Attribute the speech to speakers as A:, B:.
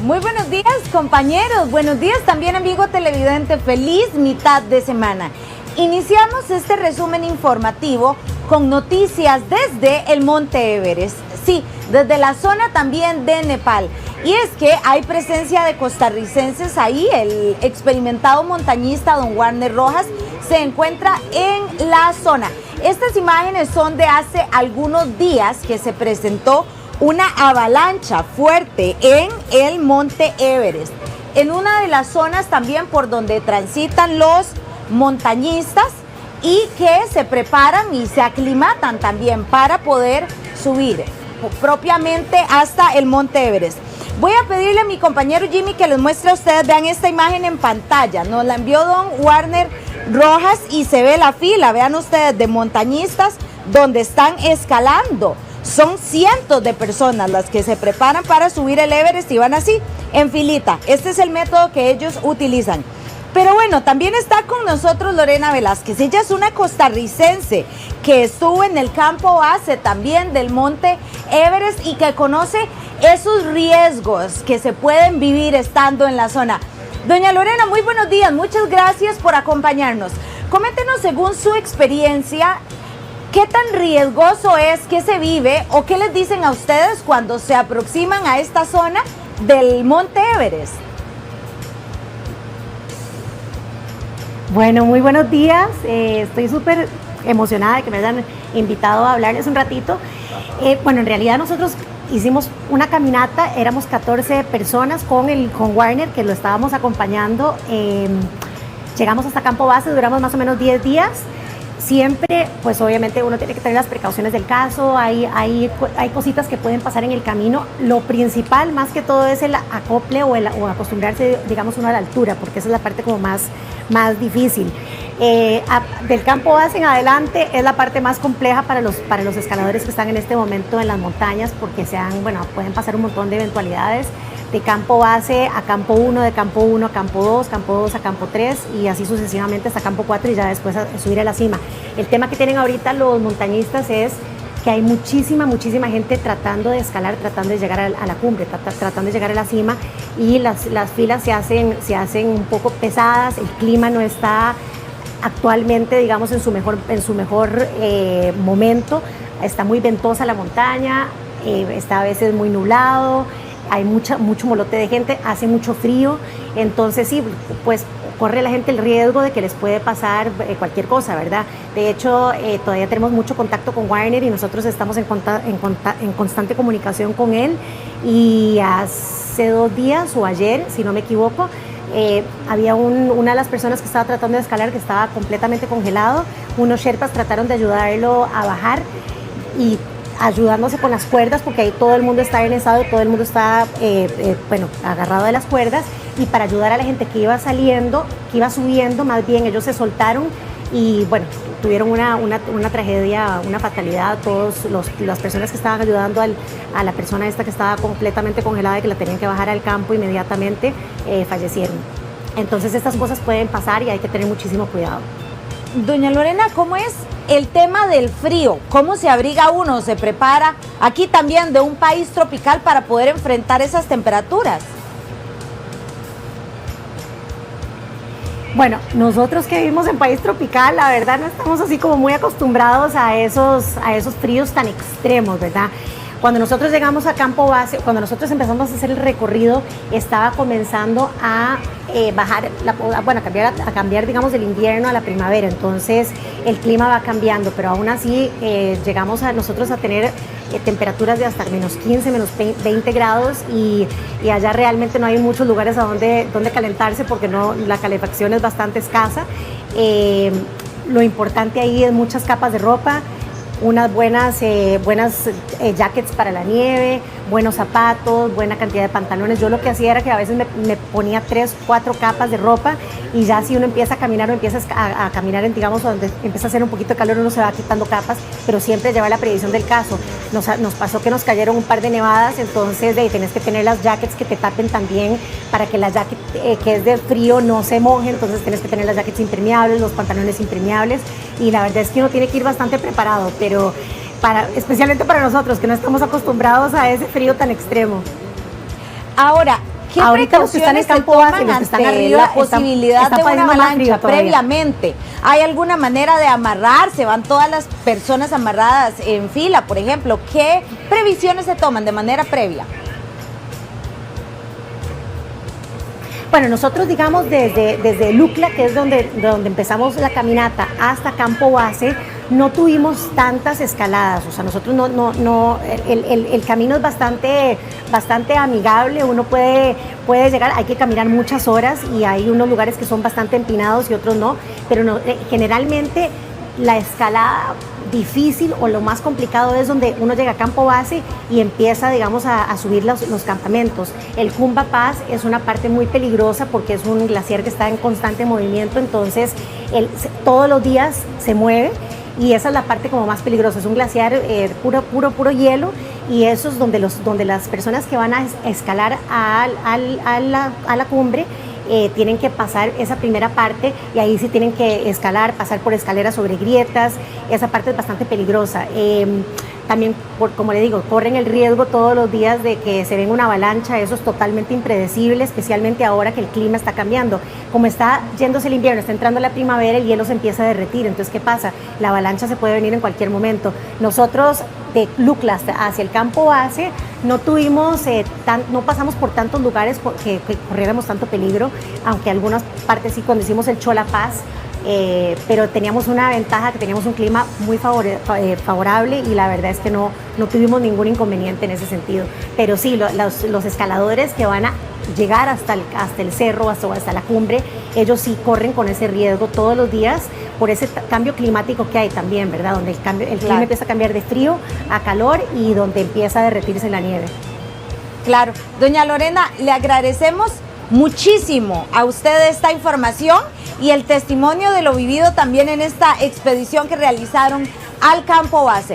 A: Muy buenos días, compañeros. Buenos días también, amigo televidente. Feliz mitad de semana. Iniciamos este resumen informativo con noticias desde el Monte Everest. Sí, desde la zona también de Nepal. Y es que hay presencia de costarricenses ahí. El experimentado montañista don Warner Rojas se encuentra en la zona. Estas imágenes son de hace algunos días que se presentó una avalancha fuerte en el Monte Everest, en una de las zonas también por donde transitan los montañistas y que se preparan y se aclimatan también para poder subir propiamente hasta el Monte Everest. Voy a pedirle a mi compañero Jimmy que les muestre a ustedes, vean esta imagen en pantalla, nos la envió don Warner Rojas y se ve la fila, vean ustedes, de montañistas donde están escalando. Son cientos de personas las que se preparan para subir el Everest y van así, en filita. Este es el método que ellos utilizan. Pero bueno, también está con nosotros Lorena Velázquez. Ella es una costarricense que estuvo en el campo base también del Monte Everest y que conoce esos riesgos que se pueden vivir estando en la zona. Doña Lorena, muy buenos días. Muchas gracias por acompañarnos. Coméntenos, según su experiencia, ¿qué tan riesgoso es que se vive o qué les dicen a ustedes cuando se aproximan a esta zona del Monte Everest?
B: Bueno, muy buenos días. Estoy súper emocionada de que me hayan invitado a hablarles un ratito. Bueno, en realidad nosotros hicimos una caminata, éramos 14 personas con Warner, que lo estábamos acompañando. Llegamos hasta Campo Base, duramos más o menos 10 días. Siempre, pues obviamente uno tiene que tener las precauciones del caso, hay cositas que pueden pasar en el camino. Lo principal, más que todo, es el acople o acostumbrarse, digamos, uno a la altura, porque esa es la parte como más difícil. Del campo base en adelante es la parte más compleja para los escaladores que están en este momento en las montañas, porque pueden pasar un montón de eventualidades. De campo base a campo 1, de campo 1 a campo 2, campo 2 a campo 3 y así sucesivamente hasta campo 4 y ya después a subir a la cima. El tema que tienen ahorita los montañistas es que hay muchísima gente tratando de escalar, tratando de llegar a la cumbre, tratando de llegar a la cima, y las filas se hacen un poco pesadas. El clima no está actualmente, digamos, en su mejor momento. Está muy ventosa la montaña, está a veces muy nublado. Hay mucho molote de gente, hace mucho frío, entonces sí, pues corre la gente el riesgo de que les puede pasar cualquier cosa, ¿verdad? De hecho, todavía tenemos mucho contacto con Warner y nosotros estamos en constante comunicación con él, y hace 2 días o ayer, si no me equivoco, había una de las personas que estaba tratando de escalar que estaba completamente congelado. Unos sherpas trataron de ayudarlo a bajar y ayudándose con las cuerdas, porque ahí todo el mundo está ensado, todo el mundo está agarrado de las cuerdas, y para ayudar a la gente que iba saliendo, que iba subiendo, más bien ellos se soltaron y bueno, tuvieron una tragedia, una fatalidad. Todas las personas que estaban ayudando a la persona esta que estaba completamente congelada y que la tenían que bajar al campo inmediatamente, fallecieron. Entonces estas cosas pueden pasar y hay que tener muchísimo cuidado.
A: Doña Lorena, ¿cómo es el tema del frío? ¿Cómo se abriga uno? ¿Se prepara aquí también de un país tropical para poder enfrentar esas temperaturas?
B: Bueno, nosotros que vivimos en país tropical, la verdad no estamos así como muy acostumbrados a esos fríos tan extremos, ¿verdad? Cuando nosotros llegamos a campo base, cuando nosotros empezamos a hacer el recorrido, estaba comenzando a cambiar, digamos, del invierno a la primavera. Entonces el clima va cambiando, pero aún así llegamos nosotros a tener temperaturas de hasta menos 15, menos 20 grados, y allá realmente no hay muchos lugares a donde calentarse, porque la calefacción es bastante escasa. Lo importante ahí es muchas capas de ropa, unas buenas jackets para la nieve, buenos zapatos, buena cantidad de pantalones. Yo lo que hacía era que a veces me ponía 3, 4 capas de ropa, y ya si uno empieza a caminar o empiezas a caminar digamos, donde empieza a hacer un poquito de calor, uno se va quitando capas, pero siempre lleva la previsión del caso. Nos pasó que nos cayeron un par de nevadas, entonces tenés que tener las jackets que te tapen también, para que la jacket que es de frío no se moje. Entonces tienes que tener las jackets impermeables, los pantalones impermeables, y la verdad es que uno tiene que ir bastante preparado, pero especialmente para nosotros que no estamos acostumbrados a ese frío tan extremo.
A: Ahora, ¿Qué
B: Ahorita los que están en
A: precauciones
B: campo
A: se
B: base,
A: toman
B: los que están
A: ante
B: arriba,
A: la posibilidad
B: están
A: de una
B: padeciendo más frío
A: avalancha
B: todavía.
A: previamente? ¿Hay alguna manera de amarrarse? ¿Van todas las personas amarradas en fila, por ejemplo? ¿Qué previsiones se toman de manera previa?
B: Bueno, nosotros digamos desde Lucla, que es donde empezamos la caminata, hasta Campo Base, no tuvimos tantas escaladas. O sea, nosotros el camino es bastante amigable, uno puede llegar, hay que caminar muchas horas y hay unos lugares que son bastante empinados y otros no, pero no, generalmente la escalada difícil o lo más complicado es donde uno llega a Campo Base y empieza, digamos, a subir los campamentos. El Cumba Pass es una parte muy peligrosa porque es un glaciar que está en constante movimiento, entonces todos los días se mueve y esa es la parte como más peligrosa. Es un glaciar puro hielo y eso es donde las personas que van a escalar a la cumbre tienen que pasar esa primera parte y ahí sí tienen que escalar, pasar por escaleras sobre grietas, esa parte es bastante peligrosa. También, como le digo, corren el riesgo todos los días de que se venga una avalancha, eso es totalmente impredecible, especialmente ahora que el clima está cambiando. Como está yéndose el invierno, está entrando la primavera, el hielo se empieza a derretir, entonces ¿qué pasa? La avalancha se puede venir en cualquier momento. Nosotros de Lucla hacia el Campo Base no tuvimos, no pasamos por tantos lugares que corriéramos tanto peligro, aunque algunas partes sí, cuando hicimos el Chola Pass, pero teníamos una ventaja, que teníamos un clima muy favorable y la verdad es que no tuvimos ningún inconveniente en ese sentido. Pero sí, los escaladores que van a llegar hasta el cerro, hasta la cumbre, ellos sí corren con ese riesgo todos los días por ese cambio climático que hay también, ¿verdad? Donde el clima empieza a cambiar de frío a calor y donde empieza a derretirse la nieve.
A: Claro. Doña Lorena, le agradecemos muchísimo a usted esta información y el testimonio de lo vivido también en esta expedición que realizaron al Campo Base.